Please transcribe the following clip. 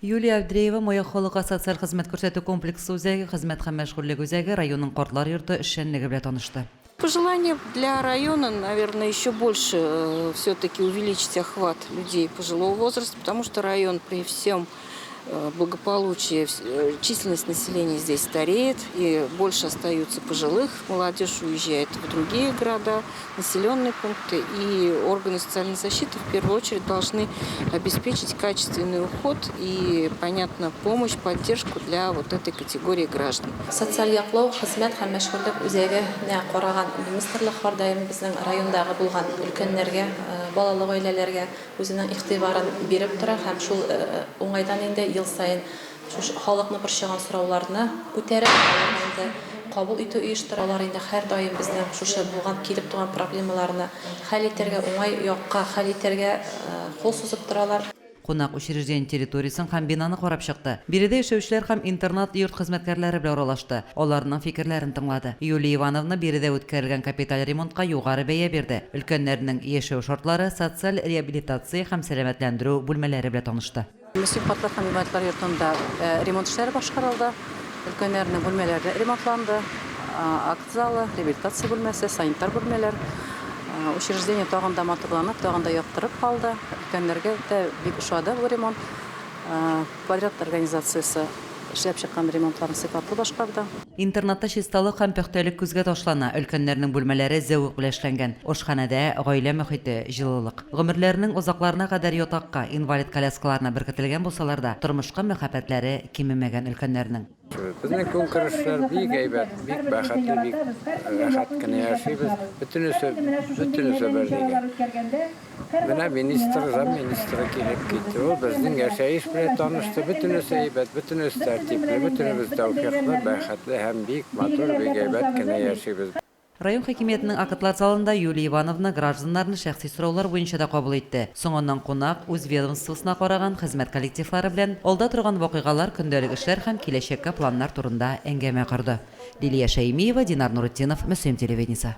Юлия Авдреева Моя холыга социаль хезмәт күрсәтү комплексы үзәге хезмәт һәм мәшгульлек үзәге районның картлар йорты эшчәнлеге белән танышты. Пожелание для района, наверное, еще больше все-таки увеличить охват людей пожилого возраста, потому что район при всем благополучии, численность населения здесь стареет, и больше остаются пожилых, молодежь уезжает в другие города, населенные пункты, и органы социальной защиты в первую очередь должны обеспечить качественный уход и, понятно, помощь, поддержку для вот этой категории граждан. Социаль яклау хезмәт һәм мәшгульлек үзәге караган министрлыклар даим безнең райондагы булган өлкәннәргә, балалы гаиләләргә үзенең игътибарын биреп тора һәм шул уңайдан инде ел сайын халыкны борчыган сорауларны күтәреп, аларны кабул итү оештыралар инде һәр даим безнең шушы булган килеп туган проблемаларны хәл итәргә, уңай якка хәл итәргә кул сузып торалар. Кунак учреждение территориясын һәм бинаны карап чыкты. Биредә яшәүчеләр һәм интернат йорт хезмәткәрләре белән аралашты. Аларның фикерләрен тыңлады. Юлия Ивановна биредә үткәрелгән капиталь ремонтка югары бәя бирде. Өлкәннәрнең яшәү шартлары, социаль реабилитация һәм сәламәтләндерү бүлмәләре белән танышты. Мөселман картлар һәм җәмәгатьләр йортында ремонт эшләре башкарылды. Өлкәннәрнең бүлмәләре ремонтланды. Акт залы, реабилитация бүлмәсе, санитар бүлмәләр. Учреждение тагын да матурланып, тагын да яктырып калды. Өлкәннәргә дә бик ошады бу ремонт. Подряд организациясе эшләп чыккан ремонтларны сыйфатлы башкарды. Интернатта чисталык һәм пөхтәлек күзгә ташлана. Өлкәннәрнең бүлмәләре зәвык белән эшләнгән. Ашханәдә гаилә мөхите, җылылык. Гомерләренең узакларына кадәр ятакка, инвалид коляскаларына беркетелгән булсалар да, тормышка мәхәббәтләре кимемәгән өлкәннәрнең. Безнең көнкүрешләр бик әйбәт, бик бәхетле, бик рәхәт кенә яшибез. Бөтенесе берлеге. Менә министры килеп китте. Ул безнең яшәеш белән танышты. Бөтенесе әйбәт, бөтенесе тәртипле, бөтенебез тәүфыйклы, бәхетле һәм бик матур, бик әйбәт кенә яшибез. Район хакимиятенең актлар залында Юлия Ивановна гражданнарны шәхси сораулар буенча да кабул итте. Соңыннан кунак үз ведомствосына караган хезмәт коллективлары белән алда торган вакыйгалар, көндәлек эшләр һәм киләчәккә планнар турында әңгәмә корды. Лилия Шәймиева, Динар Нурытдинов, Мөслим телевидениесе.